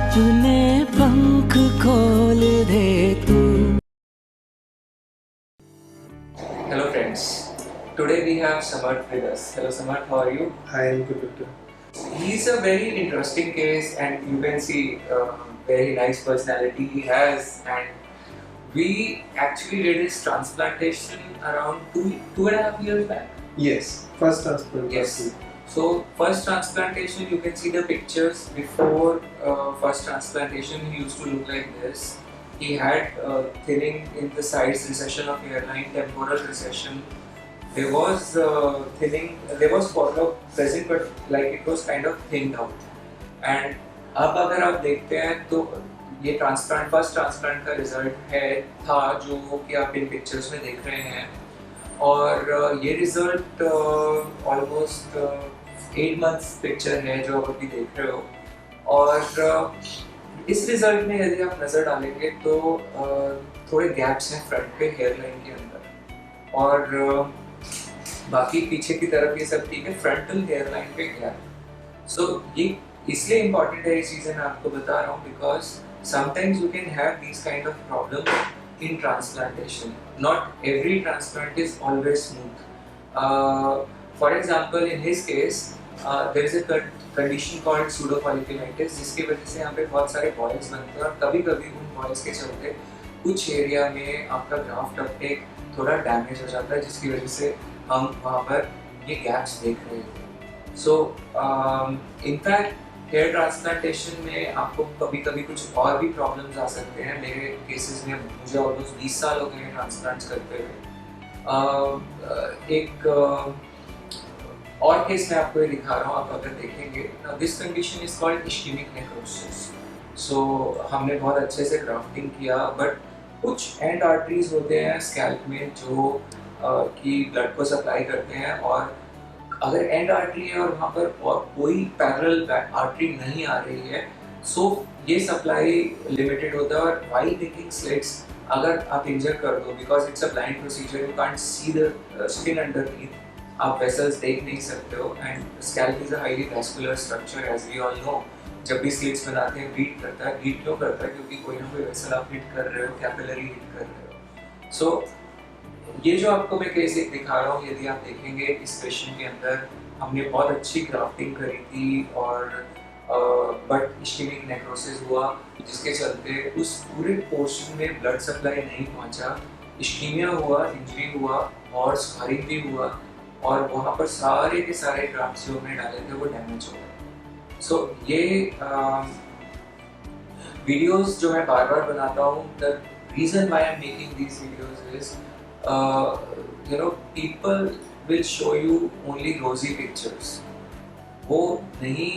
अपने पंख खोल दे तू। Hello friends, today we have Samarth with us. Hello Samarth, how are you? Hi, I'm good, doctor. He's a very interesting case and you can see very nice personality he has, and we actually did his transplantation around two and a half years back. Yes, first transplant. Yes. So first transplantation, you can see the pictures before first transplantation. He used to look like this. He had thinning in the sides, recession of hairline, temporal recession. There was thinning. There was follow-up present, but like it was kind of thinned out. And अब अगर आप देखते हैं तो ये transplant first transplant का result है था जो कि आप इन पिक्चर्स में देख रहे हैं। और ये रिजल्ट ऑलमोस्ट 8 मंथ्स पिक्चर है जो आप अभी देख रहे हो। और इस रिजल्ट में यदि आप नज़र डालेंगे तो थोड़े गैप्स हैं फ्रंट पे हेयर लाइन के अंदर, और बाकी पीछे की तरफ ये सब ठीक है, फ्रंटल हेयर लाइन पे गैप। सो ये इसलिए इम्पॉर्टेंट है, इस चीज़ें मैं आपको बता रहा हूँ because sometimes you can have these kind of problem in transplantation. Not every transplant is always smooth. For example, in his case, there is a condition called pseudofolliculitis, जिसकी वजह से यहाँ पे बहुत सारे बॉयल्स बनते हैं और कभी-कभी उन बॉयल्स के चलते कुछ एरिया में आपका ग्राफ्ट अपटेक थोड़ा डैमेज हो जाता है, जिसकी वजह से हम वहाँ पर ये गैप्स देख रहे हैं। सो इनफैक्ट हेयर ट्रांसप्लांटेशन में आपको कभी कभी कुछ और भी प्रॉब्लम्स आ सकते हैं। मेरे केसेस में मुझे ऑलमोस्ट 20 साल हो गए हैं ट्रांसप्लांट्स करते हुए। एक और केस मैं आपको ये दिखा रहा हूँ, आप अगर देखेंगे, this condition is called ischemic necrosis. So हमने बहुत अच्छे से ग्राफ्टिंग किया, बट कुछ एंड आर्टरीज होते हैं स्कैल्प में जो कि ब्लड को सप्लाई करते हैं, और अगर एंड आर्टरी है और वहाँ पर और कोई पैरेलल आर्टरी नहीं आ रही है, सो ये सप्लाई लिमिटेड होता है। और व्हाइल मेकिंग स्लिट्स अगर आप इंजर कर दो, because it's a blind procedure, you can't see the skin underneath, आप वेसल्स देख नहीं सकते हो, and scalp is a highly vascular structure as we all know. जब भी स्लिट्स बनाते हैं ब्लीड करता है। ब्लीड क्यों करता है? क्योंकि कोई ना कोई वेसल आप हिट कर रहे हो, कैपिलरी हिट कर रहे हो। सो ये जो आपको मैं केस एक दिखा रहा हूँ, यदि आप देखेंगे इस पेशेंट के अंदर हमने बहुत अच्छी ग्राफ्टिंग करी थी, और बट इस्केमिक नेक्रोसिस हुआ, जिसके चलते उस पूरे पोर्शन में ब्लड सप्लाई नहीं पहुंचा, इस्कीमिया हुआ, इंजरी हुआ और स्कारिंग भी हुआ, और वहाँ पर सारे के सारे ग्राफ्ट्स जो हमने डाले थे वो डैमेज हो गए। सो ये वीडियोस जो मैं बार बार बनाता हूँ, the reason why I am making these videos is people will show you only rosy pictures. वो नहीं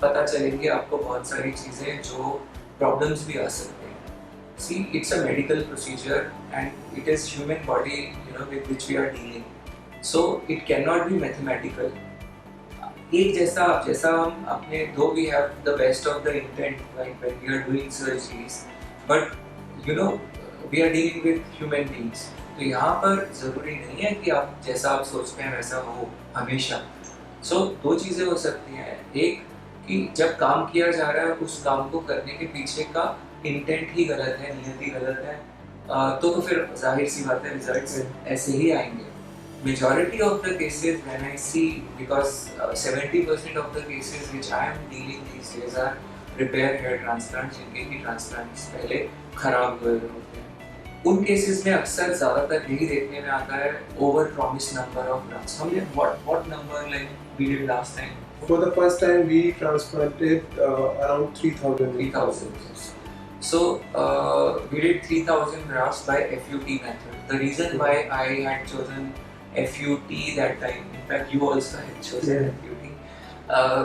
पता चलेंगे आपको बहुत सारी चीज़ें जो प्रॉब्लम्स भी आ सकते हैं। See, it's a medical procedure and it is human body, with which we are dealing. So it cannot be mathematical. एक जैसा हम अपने, though we have the best of the intent, like when we are doing surgeries, but we are dealing with human beings. तो यहाँ पर ज़रूरी नहीं है कि आप जैसा आप सोचते हैं वैसा हो हमेशा। सो दो चीज़ें हो सकती हैं, एक कि जब काम किया जा रहा है उस काम को करने के पीछे का इंटेंट ही गलत है, नियति गलत है, तो फिर जाहिर सी बात है रिजल्ट्स ऐसे ही आएंगे। Majority of the cases when I see, because 70% of the cases which I am dealing these days are repair hair transplant, जिनके की ट्रांसप्लांट्स पहले खराब हुए होते हैं। उन केसेस में अक्सर ज़्यादातर यही देखने में आता है over promise number of grafts. हमने what number like we did last time? For the first time, we transplanted around 3,000. 3,000. So we did 3,000 grafts by FUT method. The reason why I had chosen FUT that time, in fact you also had chosen FUT,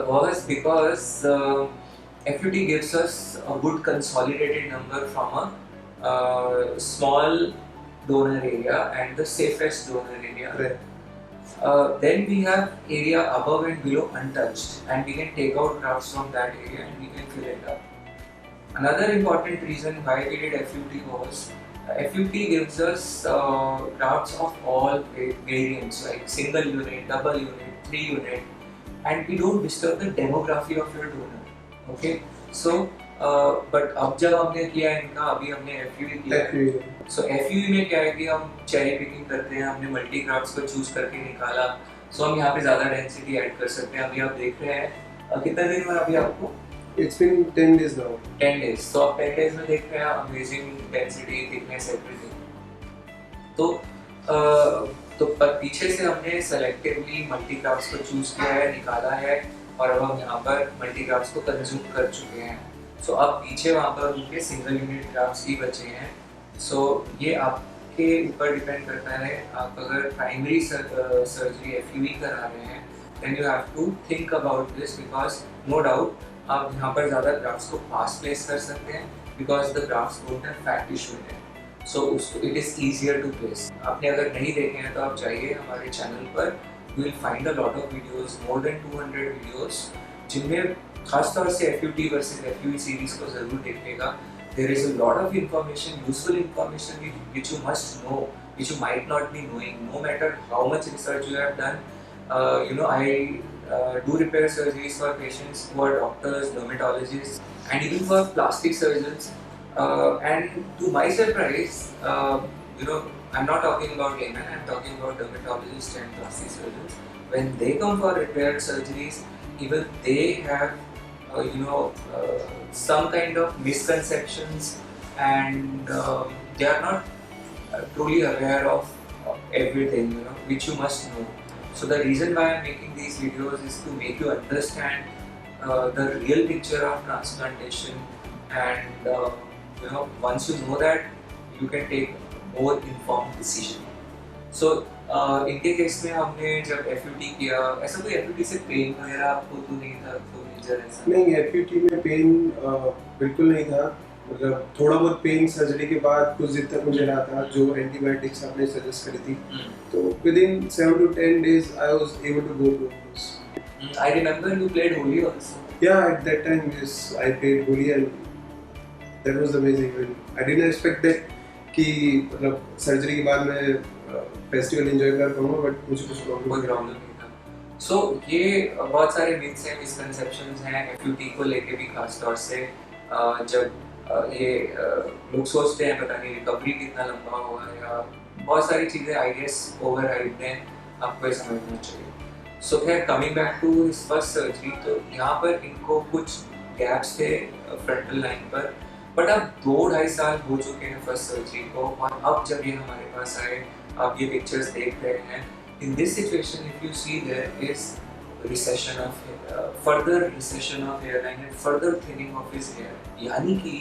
was because FUT gives us a good consolidated number from a small donor area and the safest donor area. Right. Then we have area above and below untouched, and we can take out grafts from that area and we can fill it up. Another important reason why we did FUT was FUT gives us grafts of all variants, like single unit, double unit, 3 unit, and we don't disturb the demography of your donor. Okay, so but अब जब हमने किया इनका, अभी हमने FUE किया है। FUE. सो FUE में क्या है कि हम चेरी पिकिंग करते हैं, हमने मल्टी क्राफ्ट्स को चूज करके निकाला। सो हम यहाँ पे ज़्यादा डेंसिटी ऐड कर सकते हैं। अभी आप देख रहे हैं कितना दिन हुआ अभी आपको? It's been 10 days now. 10 days। तो आप 10 days में देख रहे हैं अमेजिंग डेंसिटी, थिकनेस, एवरीथिंग। तो पर पीछे से हमने सेलेक्टिवली मल्टी क्राफ्ट्स को चूज किया है, निकाला है, और अब हम यहाँ पर मल्टी क्राफ्ट्स को कंज्यूम कर चुके हैं। सो अब पीछे वहाँ पर उनके सिंगल यूनिट क्राफ्ट्स ही बचे हैं। सो ये आपके ऊपर डिपेंड करता है। आप अगर प्राइमरी सर्जरी FUE करा रहे हैं, then you have to think about this, because no doubt आप यहाँ पर ज़्यादा ग्राफ्ट्स को फास्ट प्लेस कर सकते हैं, because the grafts don't have fat tissue in it, so उसको it is easier to place. आपने अगर नहीं देखे हैं तो आप जाइए हमारे चैनल पर, you will find a lot of videos, more than 200 videos, जिनमें खासतौर से FUT वर्सेस FUE सीरीज को ज़रूर देखिएगा। There is a lot of information, useful information which you must know, which you might not be knowing, no matter how much research you have done. I do repair surgeries for patients who are doctors, dermatologists, and even for plastic surgeons. And to my surprise, I'm not talking about laymen, I'm talking about dermatologists and plastic surgeons. When they come for repair surgeries, even they have, some kind of misconceptions, and they are not truly aware of everything, which you must know. So the reason why I'm making these videos is to make you understand the real picture of transplantation, and once you know that, you can take more informed decision. So इनके case में हमने जब FUT किया, ऐसा कोई FUT से pen वगैरह आपको तो नहीं था, तो मेजर ऐसा? नहीं, FUT में पेन बिल्कुल नहीं था। मतलब थोड़ा बहुत पेन सर्जरी के बाद कुछ दिन तक मुझे रहा था, जो एंटीबायोटिक्स आपने सजेस्ट करी थी। तो within 7 to 10 days I was able to go to office. I remember you played Holi also. Yeah, at that time, yes, I played Holi and that was amazing. I didn't expect that कि मतलब surgery के बाद मैं festival enjoy कर पाऊंगा, but मुझे कुछ problem नहीं था। सो ये बहुत सारे मिथ्स हैं, मिसकंसेप्शंस हैं FUT को लेके भी, खास तौर से जब ये लोग सोचते हैं पता नहीं रिकवरी कितना लंबा हुआ है, या बहुत सारी चीज़ें आई गेस ओवर हाइप्ड हैं, आपको ये समझना चाहिए। सो खैर, coming back to his first surgery, तो यहाँ पर इनको कुछ गैप्स थे फ्रंटल लाइन पर, बट अब 2-2.5 साल हो चुके हैं फर्स्ट सर्जरी को, और अब जब ये हमारे पास आए, आप ये पिक्चर्स देख रहे हैं। In this situation if you see there is recession of further recession of hairline and further thinning of his hair, यानी कि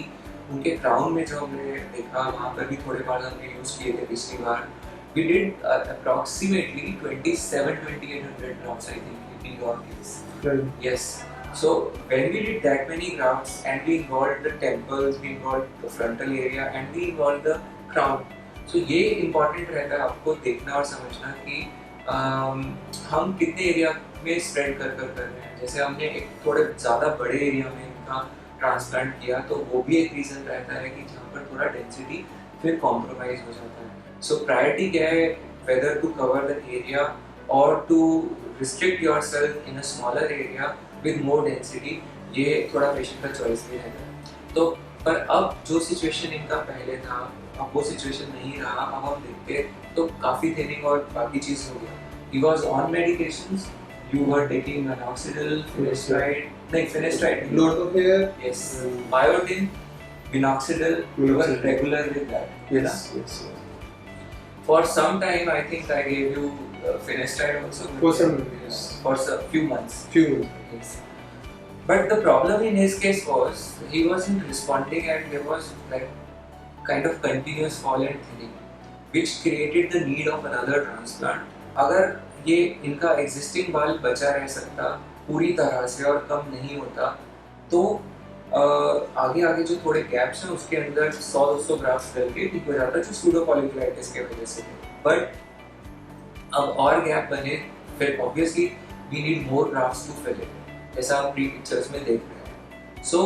उनके क्राउन में जो हमने देखा, वहाँ पर भी थोड़े बार हमने यूज किए थे पिछली बार। We did approximately 27-2800 grafts, I think, in your case. Right. Yes. So when we did that many grafts, and we involved the temples, we involved the frontal area, and we involved the crown. So ये important रहता है आपको देखना और समझना कि हम कितने एरिया में स्प्रेड कर रहे हैं। जैसे हमने एक थोड़े ज़्यादा बड़े एरिया में इनका ट्रांसप्लांट किया, तो वो भी एक रीज़न रहता है कि जहाँ पर थोड़ा डेंसिटी फिर कॉम्प्रोमाइज हो जाता है। सो प्रायोरिटी क्या है, whether to cover the area और to restrict yourself in a smaller area with more density, ये थोड़ा पेशेंट का चॉइस भी रहता है। तो पर अब जो सिचुएशन इनका पहले था, अब वो सिचुएशन नहीं रहा। अब हम देखते तो काफ़ी थिनिंग और बाकी चीज़ हो गया। He was on medications. You were taking minoxidil, finasteride. Lot of hair. Yes. Biotin, minoxidil. You were regular with that. Yes. For some time, I think I gave you finasteride also. For some years. For a few months. Yes. But the problem in his case was he wasn't responding, and there was like kind of continuous fall and thinning, which created the need of another transplant. अगर ये इनका existing बाल बचा रह सकता पूरी तरह से और कम नहीं होता, तो आगे जो थोड़े गैप्स हैं उसके अंदर 100-200 ग्राफ्ट्स करके ठीक हो जाता, जो सूडोपॉलीक्लाइटिस के वजह से। बट अब और गैप बने, फिर obviously we need more grafts to fill it, जैसा आप प्री पिक्चर्स में देख रहे हैं। सो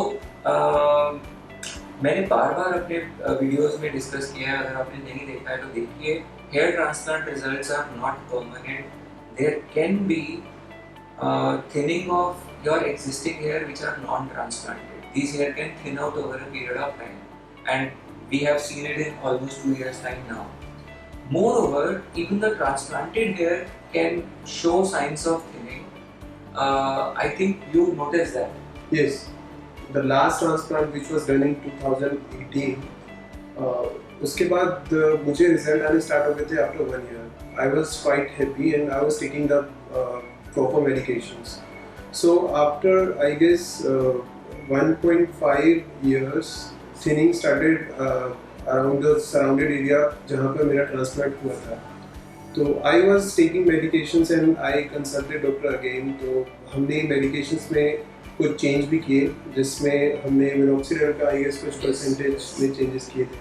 मैंने बार अपने वीडियोस में डिस्कस किया है, अगर आपने नहीं देखा है तो देखिए। Hair transplant results are not permanent, there can be thinning of your existing hair which are non transplanted. these hair can thin out over a period of time, and we have seen it in almost 2 years time now. Moreover, even the transplanted hair can show signs of thinning. I think you noticed that. Yes, the last transplant which was done in 2018, उसके बाद मुझे result आने start हो गए थे after 1 year. I was quite happy and I was taking the proper medications. So after I guess 1.5 years, thinning started around the surrounded area जहाँ पे मेरा transplant हुआ था. तो I was taking medications and I consulted doctor again. तो हमने medications में कुछ चेंज भी किए, जिसमें हमने मिनोक्सिडिल का आई गेस कुछ परसेंटेज में चेंजेस किए थे.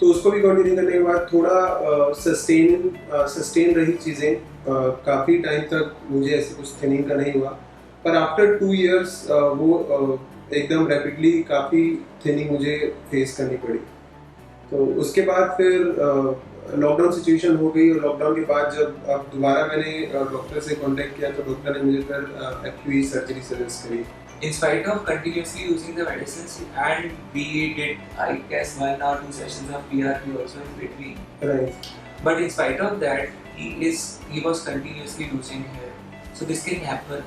तो उसको भी कंटिन्यू करने के बाद थोड़ा सस्टेन रही चीज़ें. काफ़ी टाइम तक मुझे ऐसे कुछ थिनिंग का नहीं हुआ, पर आफ्टर 2 years वो एकदम रैपिडली काफ़ी थिनिंग मुझे फेस करनी पड़ी. तो उसके बाद फिर लॉकडाउन सिचुएशन हो गई, और लॉकडाउन के बाद जब अब दोबारा मैंने डॉक्टर से कांटेक्ट किया तो डॉक्टर ने मुझे फिर एक्यूई सर्जरी सजेस्ट करी. In spite of continuously using the medicines, and we did, I guess, 1 or 2 sessions of PRP also in between. Right. But in spite of that, he was continuously losing hair. So this can happen.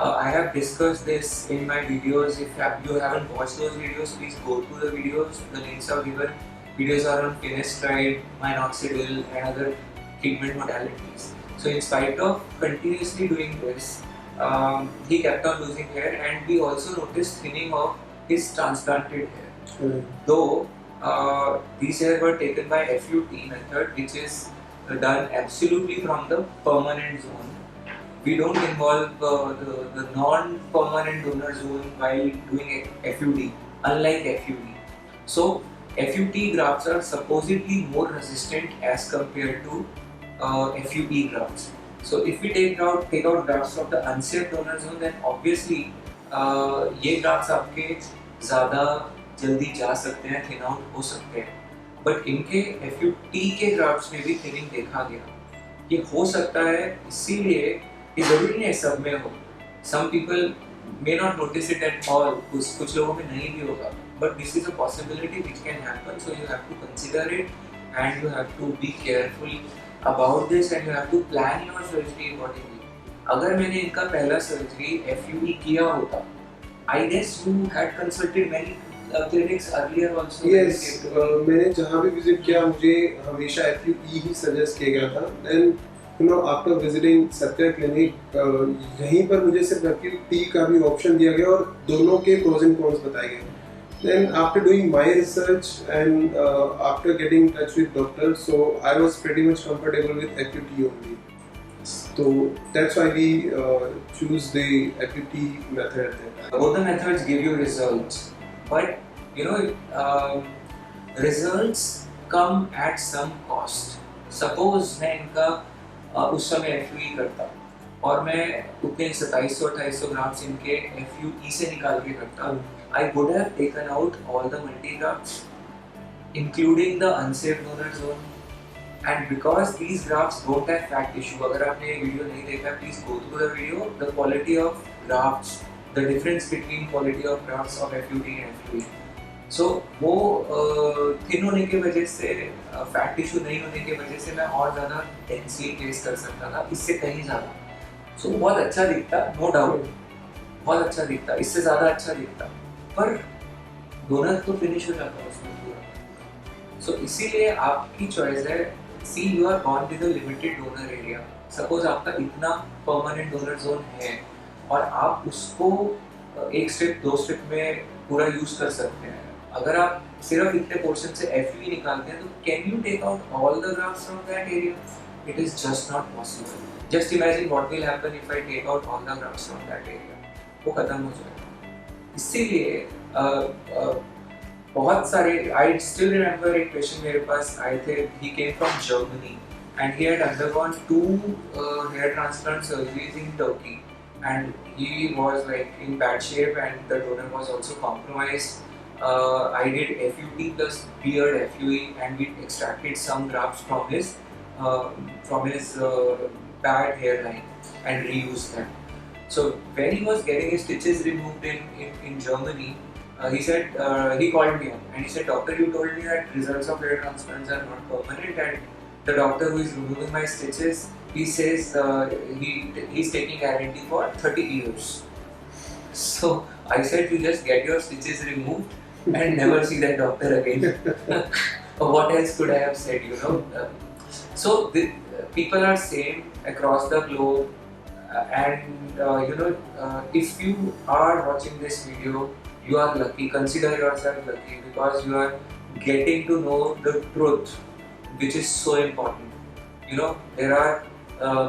I have discussed this in my videos. If you haven't watched those videos, please go through the videos. The links are given. Videos are on finasteride, minoxidil, and other treatment modalities. So in spite of continuously doing this, he kept on losing hair, and we also noticed thinning of his transplanted hair. Though these hair were taken by FUT method, which is done absolutely from the permanent zone. We don't involve the non-permanent donor zone while doing FUT, unlike FUT. So FUT grafts are supposedly more resistant as compared to FUT grafts. So if we take out grafts from the unsafe donor zone, then obviously ये grafts आपके ज़्यादा जल्दी जा सकते हैं, thin out हो सकते हैं. But इनके FUT के grafts में भी thinning देखा गया. ये हो सकता है, इसीलिए ये जरूरी नहीं सब में हो. Some people may not notice it at all. कुछ लोगों में नहीं भी होगा. But this is a possibility which can happen. So you have to consider it, and you have to be careful about this, and you have to plan your surgery accordingly. अगर मैंने इनका पहला सर्जरी FUE किया होता, I guess you had consulted many clinics earlier also. Yes, मैंने जहाँ भी visit किया मुझे हमेशा FUE ही सजेस्ट किया गया था. Then you know after visiting Satya clinic यहीं पर मुझे सिर्फ FUE का भी ऑप्शन दिया गया और दोनों के pros and cons बताए गए. Then after doing my research and after getting in touch with doctors, so I was pretty much comfortable with FUT only. So that's why we choose the FUT method. Both the methods give you results, but you know results come at some cost. Suppose मैं इनका उस समय FUE करता और मैं उतने 2700-2800 grams इनके FUE से निकाल के करता, I would have taken out all the multi-grafts, including the unsafe donor zone. And because these grafts don't have fat tissue, अगर आपने ये वीडियो नहीं देखा, please go through the video. The quality of grafts, the difference between quality of grafts of FUT and FUE. So वो thin होने की वजह से, fat tissue नहीं होने की वजह से मैं और ज़्यादा densely place कर सकता था, इससे कहीं ज़्यादा. So बहुत अच्छा दिखता, no doubt. बहुत अच्छा दिखता, इससे ज़्यादा अच्छा दिखता. पर डोनर तो फिनिश हो जाता है उसमें पूरा. सो इसीलिए आपकी चॉइस है. See you are born with a limited donor area. Suppose आपका इतना परमानेंट डोनर जोन है और आप उसको 1 स्ट्रिप 2 स्ट्रिप में पूरा यूज कर सकते हैं. अगर आप सिर्फ इतने पोर्शन से FUE निकालते हैं तो can you take out all the grafts from that area? It is just not possible. Just imagine what will happen if I take out all the grafts from that area. वो खत्म हो जाएगा. इसीलिए बहुत सारे, आई स्टिल रिमेंबर एक patient मेरे पास आए थे. He came from Germany and he had undergone 2 hair transplant surgeries in Turkey, and he was like in bad shape and the donor was also compromised. I did FUT plus beard FUE, and we extracted some grafts from his bad hairline and reused them. So when he was getting his stitches removed in Germany, he said, he called me up and he said, "Doctor, you told me that results of hair transplants are not permanent, and the doctor who is removing my stitches, he says he's taking guarantee for 30 years. So I said, you just get your stitches removed and never see that doctor again. What else could I have said, you know? So the people are same across the globe, if you are watching this video, you are lucky. Consider yourself lucky because you are getting to know the truth, which is so important. You know, there are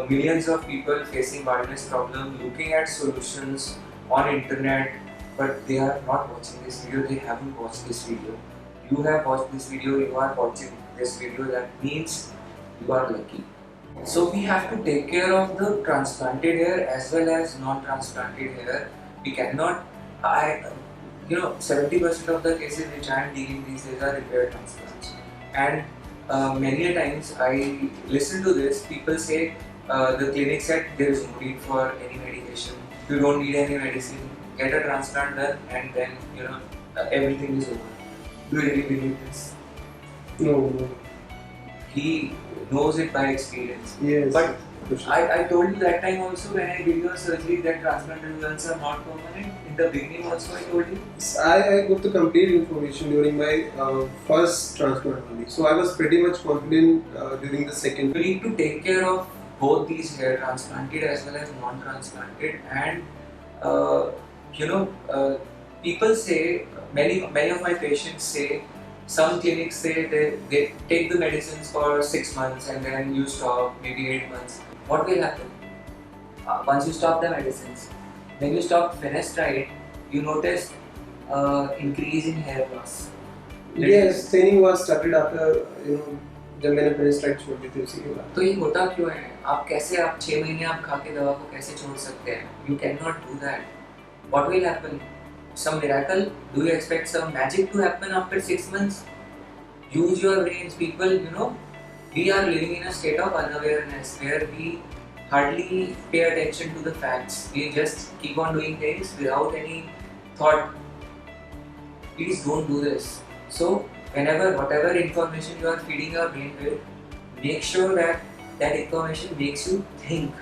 millions of people facing baldness problem, looking at solutions on internet, but they are not watching this video. They haven't watched this video. You have watched this video. You are watching this video. That means you are lucky. So we have to take care of the transplanted hair as well as non-transplanted hair. We cannot, 70% of the cases which I am dealing these days are repair transplants. And many a times I listen to this, people say, the clinic said there is no need for any medication. You don't need any medicine, get a transplant done and then, everything is over. Do you really believe this? No. He knows it by experience. Yes. But sure. I told you that time also when I did your surgery that transplant results are not permanent. In the beginning also I told you. I got the complete information during my first transplant only. So I was pretty much confident during the second. You need to take care of both these hair, transplanted as well as non-transplanted. And people say, many of my patients say, some clinics say they take the medicines for 6 months and then you stop, maybe 8 months. What will happen? Once you stop the medicines, when you stop finasteride, you notice increase in hair loss. Yes, thinning was started after जब मैंने finasteride छोड़ दी थी उसी के बाद. तो ये होता क्यों है? आप 6 महीने आप खा के दवा को कैसे छोड़ सकते हैं? You cannot do that. What will happen? Some miracle? Do you expect some magic to happen after 6 months? Use your brains, people. We are living in a state of unawareness where we hardly pay attention to the facts. We just keep on doing things without any thought. Please don't do this. So whatever information you are feeding your brain with, make sure that information makes you think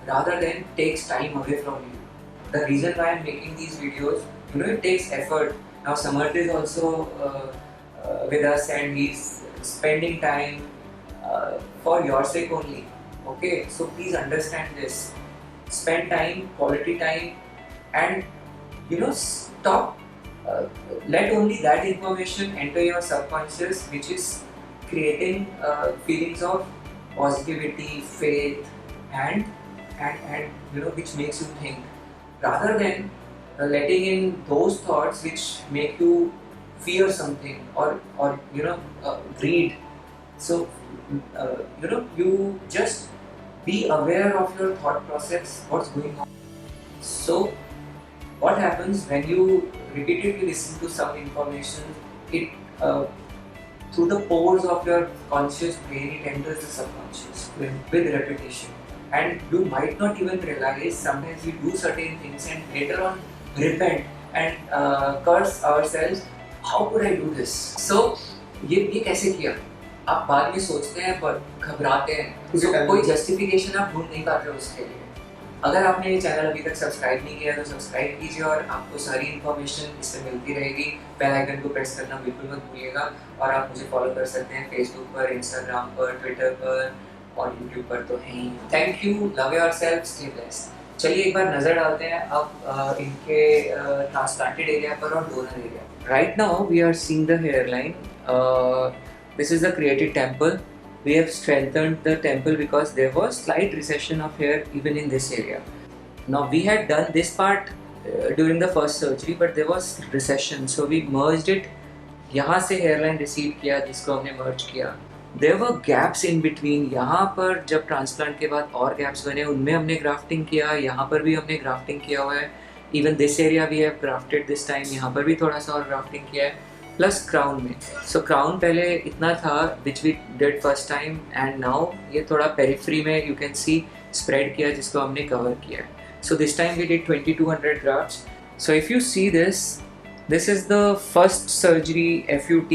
rather than takes time away from you. The reason why I am making these videos, it takes effort. Now Samarth is also with us and he's spending time for your sake only. Okay, so please understand this. Spend time, quality time, and stop. Let only that information enter your subconscious, which is creating feelings of positivity, faith, and which makes you think, rather than letting in those thoughts which make you fear something or greed. So you just be aware of your thought process, what's going on. So what happens when you repeatedly listen to some information, it through the pores of your conscious brain, it enters the subconscious with repetition. And you might not even realize, sometimes we do certain things and later on repent and curse ourselves, how could I do this? So ये कैसे किया? आप बाद में सोचते हैं पर घबराते हैं, so कोई justification आप ढूंढ नहीं पाते उसके लिए. अगर आपने ये चैनल अभी तक सब्सक्राइब नहीं किया तो सब्सक्राइब कीजिए और आपको सारी इन्फॉर्मेशन इससे मिलती रहेगी. बेल आइकन को प्रेस करना बिल्कुल मत भूलिएगा और आप मुझे फॉलो कर सकते हैं फेसबुक पर, इंस्टाग्राम पर, ट्विटर पर और यूट्यूब पर तो है ही. Thank you, love yourself, stay blessed. चलिए एक बार नज़र डालते हैं अब इनके ट्रांसप्लांटेड एरिया पर और donor area. Right now we are seeing the hair line. This is the created temple. We have strengthened the temple because there was slight recession of hair even in this area. Now we had done this part during the first surgery, but there was recession, so we merged it. यहाँ से hairline recede किया जिसको हमने merge किया. There were gaps in between. यहाँ पर जब transplant के बाद और gaps बने, उनमें हमने grafting किया. यहाँ पर भी हमने grafting किया हुआ है. Even this area we have grafted this time. यहाँ पर भी थोड़ा सा और grafting किया है. प्लस क्राउन में. सो क्राउन पहले इतना था which we did first time and now ये थोड़ा पेरिफ्री में यू कैन सी स्प्रेड किया जिसको हमने कवर किया है. So this time we did 2200 grafts. So if you see this is the first surgery FUT.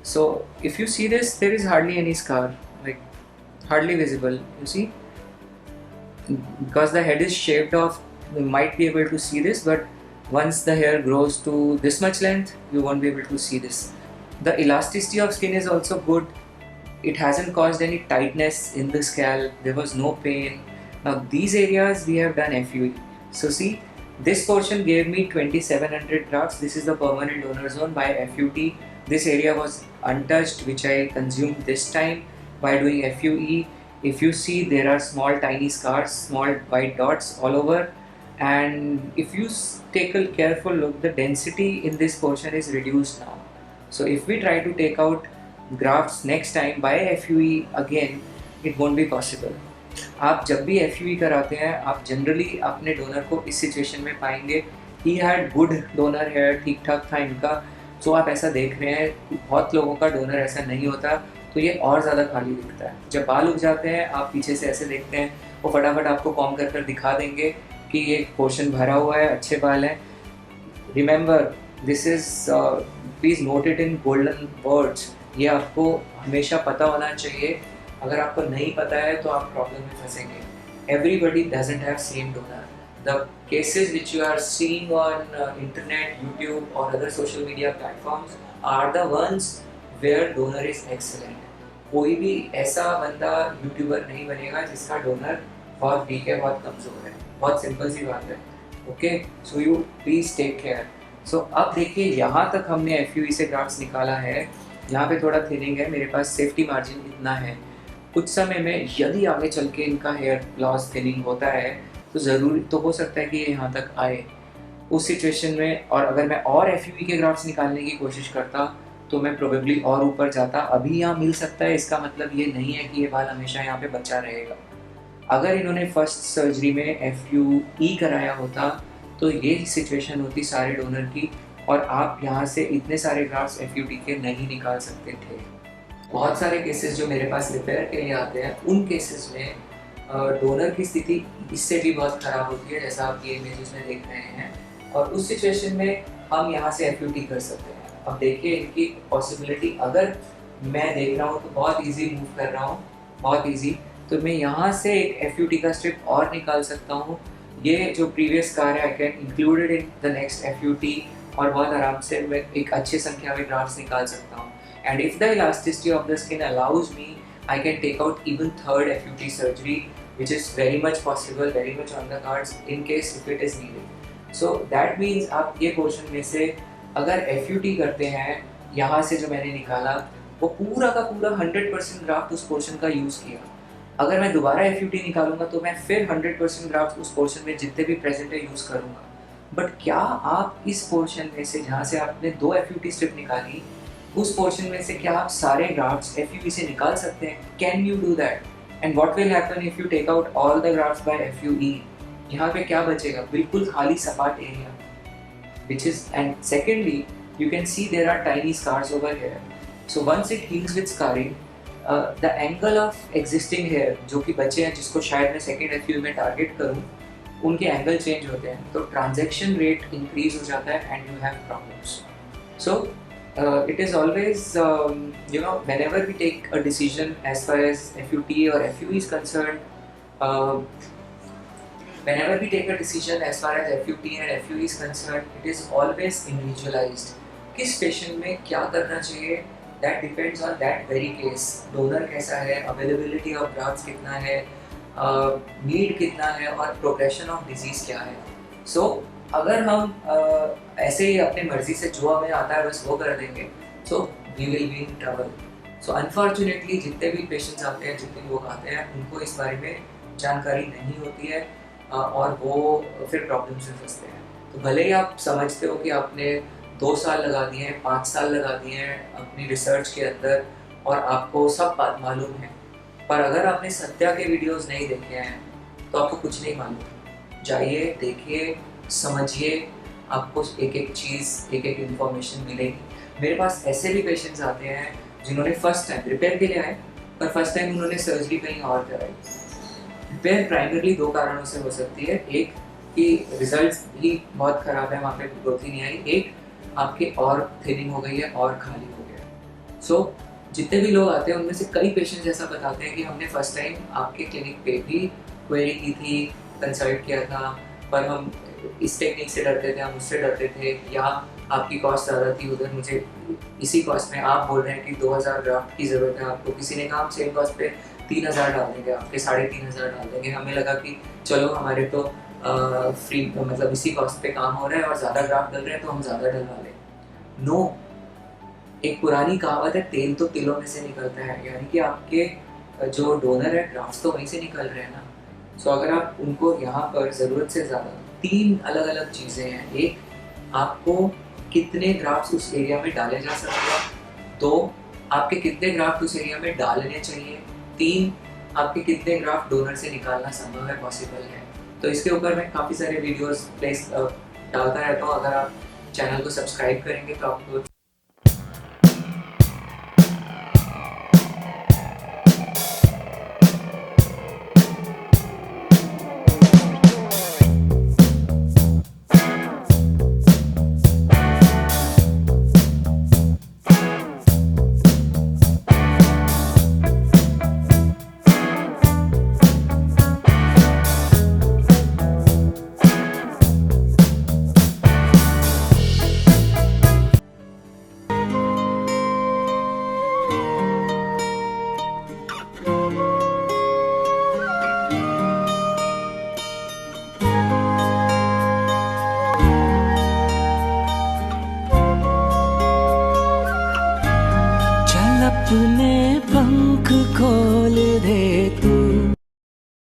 So if you see this, there is hardly any scar, like hardly visible, you see, because the head is shaved off. You might be able to see this, but once the hair grows to this much length, you won't be able to see this. The elasticity of skin is also good. It hasn't caused any tightness in the scalp. There was no pain. Now these areas we have done FUE. So see, this portion gave me 2700 grafts. This is the permanent donor zone by FUT. This area was untouched, which I consumed this time by doing FUE. If you see, there are small tiny scars, small white dots all over. And if you take a careful look, the density in this portion is reduced now. So if we try to take out grafts next time by FUE again, it won't be possible. आप जब भी FUE कराते हैं, आप generally अपने donor को इस situation में पाएंगे. He had good donor hair, ठीक ठाक था इनका. तो आप ऐसा देख रहे हैं, बहुत लोगों का डोनर ऐसा नहीं होता, तो ये और ज़्यादा खाली दिखता है. जब बाल उग जाते हैं, आप पीछे से ऐसे देखते हैं, वो फटाफट आपको कॉम कर कर दिखा देंगे कि ये पोर्शन भरा हुआ है, अच्छे बाल हैं. Remember, this is, please note it in golden words. ये आपको हमेशा पता होना चाहिए. अगर आपको नहीं पता है तो आप प्रॉब्लम में फंसेंगे. Everybody doesn't have same donor. The cases which you are seeing on internet, YouTube or other social media platforms are the ones where donor is excellent. कोई भी ऐसा बंदा यूट्यूबर नहीं बनेगा जिसका डोनर बहुत वीक है, बहुत कमज़ोर है. बहुत सिंपल सी बात है. Okay, so you please take care. So अब देखिए, यहाँ तक हमने FUE से ग्राफ्स निकाला है. यहाँ पे थोड़ा थिनिंग है, मेरे पास सेफ्टी मार्जिन इतना है. कुछ समय में यदि आगे चल के इनका हेयर लॉस थिनिंग होता है तो ज़रूरी तो हो सकता है कि ये यहाँ तक आए. उस सिचुएशन में, और अगर मैं और FUE के ग्राफ्स निकालने की कोशिश करता तो मैं प्रोबेबली और ऊपर जाता. अभी यहाँ मिल सकता है, इसका मतलब ये नहीं है कि ये बाल हमेशा यहाँ पे बचा रहेगा. अगर इन्होंने फर्स्ट सर्जरी में FUE कराया होता तो ये सिचुएशन होती सारे डोनर की, और आप यहाँ से इतने सारे ग्राफ्स FUT के नहीं निकाल सकते थे. बहुत सारे केसेस जो मेरे पास रिपेयर के लिए आते हैं, उन केसेस में डोनर की स्थिति इससे भी बहुत ख़राब होती है, जैसा आप ये इमेजेस में देख रहे हैं. और उस सिचुएशन में हम यहाँ से FUT कर सकते हैं. अब देखिए इनकी पॉसिबिलिटी, अगर मैं देख रहा हूँ तो बहुत इजी मूव कर रहा हूँ, बहुत इजी. तो मैं यहाँ से एक FUT का स्ट्रिप और निकाल सकता हूँ. ये जो प्रीवियस कार है, I can included in the next FUT, और बहुत आराम से मैं एक अच्छी संख्या में ग्राफ्स निकाल सकता हूँ. And if the elasticity of the skin allows me, I can take out even third FUT surgery, which is very much possible, very much on the cards in case if it is needed. So that means आप ये portion में से अगर FUT करते हैं, यहाँ से जो मैंने निकाला वो पूरा का पूरा 100% ग्राफ्ट उस पोर्शन का यूज़ किया. अगर मैं दोबारा FUT निकालूंगा तो मैं फिर 100% ग्राफ्ट उस पोर्शन में जितने भी प्रेजेंट है यूज़ करूँगा. बट क्या आप इस पोर्शन में से, जहाँ से आपने 2 FUT स्ट्रिप निकाली, उस पोर्शन में से क्या आप सारे ग्राफ्ट्स FUE से निकाल सकते हैं? Can you do that? And what will happen if you take out all the grafts by FUE? यहाँ पे क्या बचेगा? बिल्कुल खाली सपाट area, which is, and secondly you can see there are tiny scars over here. So once it heals with scarring, the angle of existing hair जो कि बचे हैं, जिसको शायद मैं सेकेंड FUE में टारगेट करूँ, उनके एंगल चेंज होते हैं, तो ट्रांजैक्शन रेट इंक्रीज हो जाता है and you have problems. So it is always, whenever we take a decision as far as FUT or FUE is concerned, whenever we take a decision as far as FUT and FUE is concerned, it is always individualized. किस patient में क्या करना चाहिए, that depends on that very case. Donor कैसा है, availability of grafts कितना है, need कितना है, और प्रोग्रेशन ऑफ डिजीज़ क्या है. सो अगर हम ऐसे ही अपनी मर्जी से जो हमें आता है बस वो कर देंगे, so we will be in trouble. So unfortunately जितने भी पेशेंट्स आते हैं, जितने लोग आते हैं, उनको इस बारे में जानकारी नहीं होती है, और वो फिर प्रॉब्लम से फंसते हैं. तो भले ही आप समझते हो कि आपने 2 साल लगा दिए हैं, 5 साल लगा दिए हैं अपनी रिसर्च के अंदर, और आपको सब बात मालूम है, पर अगर आपने सत्या के वीडियोज़ नहीं देखे हैं तो आपको कुछ नहीं मालूम. जाइए, देखिए, समझिए, आपको एक एक चीज़, एक एक इन्फॉर्मेशन मिलेगी. मेरे पास ऐसे भी पेशेंट्स आते हैं जिन्होंने फर्स्ट टाइम रिपेयर के लिए आए, पर फर्स्ट टाइम उन्होंने सर्जरी कहीं और कराई. रिपेयर प्राइमरली 2 कारणों से हो सकती है। एक कि रिजल्ट्स ही बहुत ख़राब है, वहाँ पे ग्रोथ ही नहीं आई। एक आपके और थिनिंग हो गई है और खाली हो गया। सो जितने भी लोग आते हैं उनमें से कई पेशेंट्स ऐसा बताते हैं कि हमने फर्स्ट टाइम आपके क्लिनिक पे भी क्वेरी की थी, कंसल्ट किया था, पर हम इस टेक्निक से डरते थे, हम उससे डरते थे, या आपकी कॉस्ट ज़्यादा थी, उधर मुझे इसी कॉस्ट में आप बोल रहे हैं कि 2000 ग्राफ्ट की ज़रूरत है आपको, किसी ने कहा हम सेम कॉस्ट पे 3000 डाल देंगे, आपके 3500 डाल देंगे। हमें लगा कि चलो हमारे तो फ्री मतलब इसी कॉस्ट पे काम हो रहा है और ज़्यादा ग्राफ्ट डल रहे हैं तो हम ज़्यादा डलवा लें। नो, एक पुरानी कहावत है, तेल तो तिलों में से निकलता है, यानी कि आपके जो डोनर है ग्राफ्ट तो वहीं से निकल रहे हैं ना। सो अगर आप उनको यहाँ पर ज़रूरत से ज़्यादा, 3 अलग अलग चीज़ें हैं। एक, आपको कितने ग्राफ्ट उस एरिया में डाले जा सकते हैं। 2, आपके कितने ग्राफ्ट उस एरिया में डालने चाहिए। 3, आपके कितने ग्राफ्ट डोनर से निकालना संभव है, पॉसिबल है। तो इसके ऊपर मैं काफ़ी सारे वीडियोस प्लेस डालता रहता हूँ। अगर आप चैनल को सब्सक्राइब करेंगे तो आपको अपने पंख खोल दे तू।